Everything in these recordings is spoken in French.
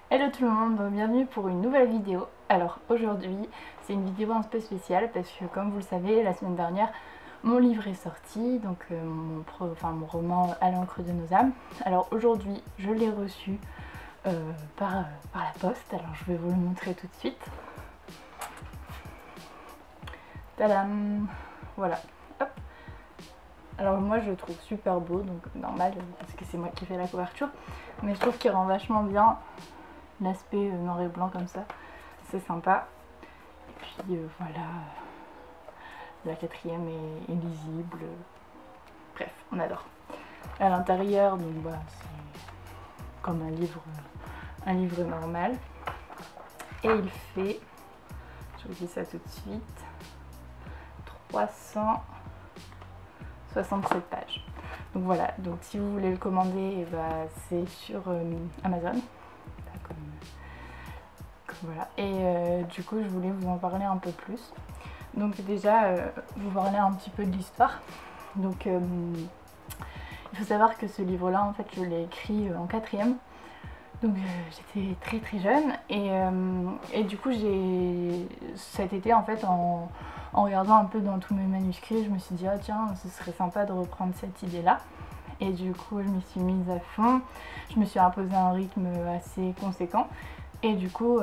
Hello tout le monde, bienvenue pour une nouvelle vidéo. Alors aujourd'hui c'est une vidéo un peu spéciale parce que comme vous le savez la semaine dernière mon livre est sorti, donc mon roman À l'encre de nos âmes. Alors aujourd'hui je l'ai reçu par la poste, alors je vais vous le montrer tout de suite. Tadam! Voilà, hop. Alors moi je le trouve super beau, donc normal parce que c'est moi qui fais la couverture, mais je trouve qu'il rend vachement bien l'aspect noir et blanc comme ça, c'est sympa. Et puis voilà, la quatrième est lisible, bref, on adore. À l'intérieur, donc bah, c'est comme un livre normal, et il fait, je vous dis ça tout de suite, 367 pages. Donc voilà, donc si vous voulez le commander, bah, c'est sur Amazon. Voilà. Et du coup je voulais vous en parler un peu plus. Donc déjà vous parler un petit peu de l'histoire. Donc il faut savoir que ce livre là en fait je l'ai écrit en quatrième. Donc j'étais très jeune et du coup cet été en fait en regardant un peu dans tous mes manuscrits, je me suis dit ah tiens ce serait sympa de reprendre cette idée là. Et du coup je m'y suis mise à fond, je me suis imposé un rythme assez conséquent. Et du coup,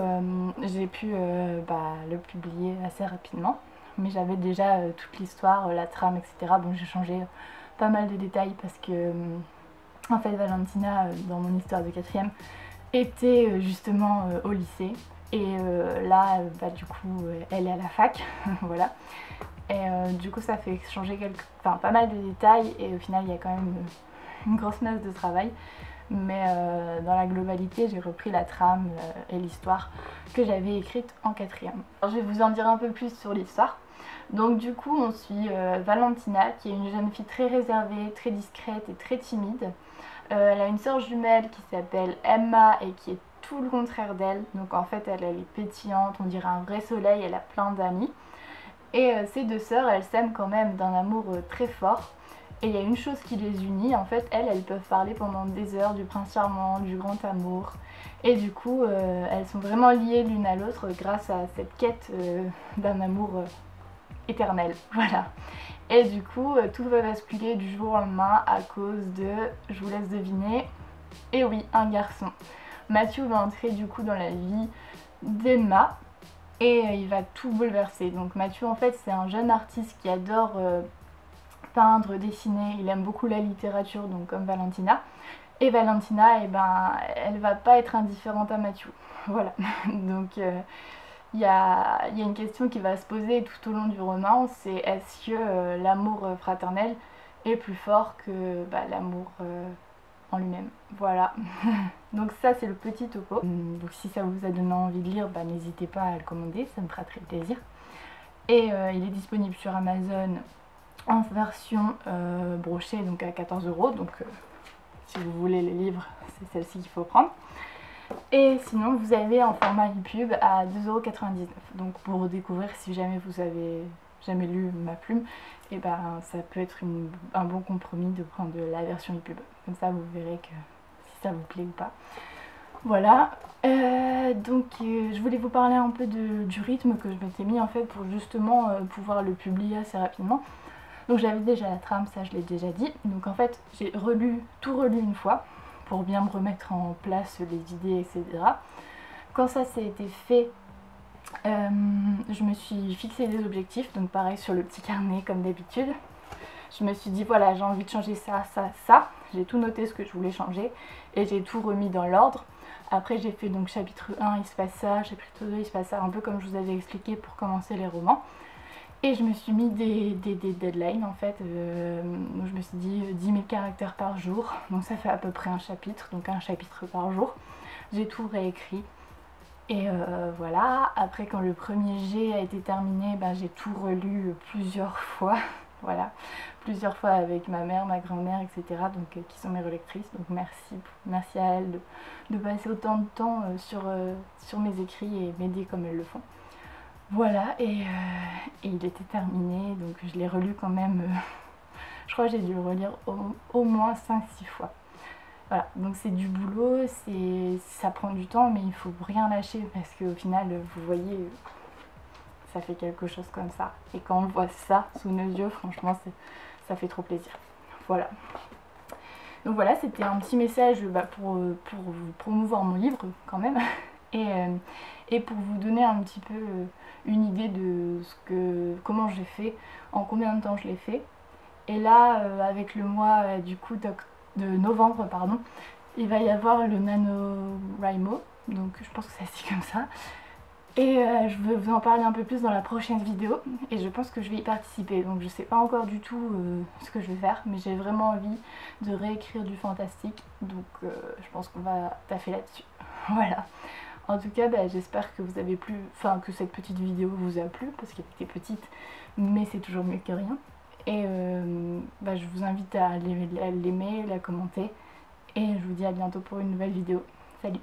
j'ai pu le publier assez rapidement. Mais j'avais déjà toute l'histoire, la trame, etc. Bon, j'ai changé pas mal de détails parce que, en fait, Valentina, dans mon histoire de quatrième, était justement au lycée. Et là, du coup, elle est à la fac, voilà. Et du coup, ça fait changer pas mal de détails. Et au final, il y a quand même une grosse masse de travail. Mais dans la globalité j'ai repris la trame et l'histoire que j'avais écrite en quatrième. Alors, je vais vous en dire un peu plus sur l'histoire. Donc du coup on suit Valentina qui est une jeune fille très réservée, très discrète et très timide. Elle a une sœur jumelle qui s'appelle Emma et qui est tout le contraire d'elle. Donc en fait elle est pétillante, on dirait un vrai soleil, elle a plein d'amis. Et ces deux sœurs elles s'aiment quand même d'un amour très fort. Et il y a une chose qui les unit, en fait, elles peuvent parler pendant des heures du prince charmant, du grand amour. Et du coup, elles sont vraiment liées l'une à l'autre grâce à cette quête d'un amour éternel. Voilà. Et du coup, tout va basculer du jour au lendemain à cause de, je vous laisse deviner, et oui, un garçon. Matthew va entrer du coup dans la vie d'Emma et il va tout bouleverser. Donc Matthew, en fait, c'est un jeune artiste qui adore peindre, dessiner, il aime beaucoup la littérature, donc comme Valentina. Et Valentina, eh ben, elle va pas être indifférente à Matthew. Voilà. Donc il y a une question qui va se poser tout au long du roman, c'est est-ce que l'amour fraternel est plus fort que l'amour en lui-même. Voilà. Donc ça c'est le petit topo. Donc si ça vous a donné envie de lire, n'hésitez pas à le commander, ça me fera très plaisir. Et il est disponible sur Amazon en version brochée, donc à 14 €. Donc si vous voulez les livres, c'est celle-ci qu'il faut prendre. Et sinon vous avez en format EPUB à 2,99 €. Donc pour découvrir, si jamais vous avez jamais lu ma plume, et ça peut être un bon compromis de prendre la version EPUB. Comme ça vous verrez que si ça vous plaît ou pas. Voilà, donc je voulais vous parler un peu du rythme que je m'étais mis en fait pour justement pouvoir le publier assez rapidement. Donc j'avais déjà la trame, ça je l'ai déjà dit. Donc en fait j'ai tout relu une fois pour bien me remettre en place les idées, etc. Quand ça s'est été fait, je me suis fixé des objectifs, donc pareil sur le petit carnet comme d'habitude. Je me suis dit voilà, j'ai envie de changer ça, ça, ça. J'ai tout noté ce que je voulais changer et j'ai tout remis dans l'ordre. Après j'ai fait donc chapitre 1 il se passe ça, chapitre 2 il se passe ça, un peu comme je vous avais expliqué pour commencer les romans. Et je me suis mis des deadlines en fait, donc je me suis dit 10 000 caractères par jour, donc ça fait à peu près un chapitre, donc un chapitre par jour. J'ai tout réécrit et voilà. Après quand le premier jet a été terminé, j'ai tout relu plusieurs fois, voilà, plusieurs fois avec ma mère, ma grand-mère, etc. donc qui sont mes relectrices, donc merci à elles de passer autant de temps sur mes écrits et m'aider comme elles le font. Voilà, et il était terminé, donc je l'ai relu quand même, je crois que j'ai dû le relire au moins 5-6 fois. Voilà, donc c'est du boulot, ça prend du temps, mais il faut rien lâcher parce qu'au final, vous voyez, ça fait quelque chose comme ça. Et quand on voit ça sous nos yeux, franchement, ça fait trop plaisir. Voilà. Donc voilà, c'était un petit message pour vous promouvoir mon livre quand même. Et pour vous donner un petit peu une idée de comment j'ai fait, en combien de temps je l'ai fait. Et là, avec le mois du coup de novembre, pardon, il va y avoir le NaNoWriMo, donc je pense que ça se dit comme ça. Et je vais vous en parler un peu plus dans la prochaine vidéo, et je pense que je vais y participer. Donc je sais pas encore du tout ce que je vais faire, mais j'ai vraiment envie de réécrire du fantastique, donc je pense qu'on va taffer là-dessus. Voilà. En tout cas, j'espère que vous avez plu, enfin que cette petite vidéo vous a plu, parce qu'elle était petite, mais c'est toujours mieux que rien. Et je vous invite à l'aimer, la commenter, et je vous dis à bientôt pour une nouvelle vidéo. Salut!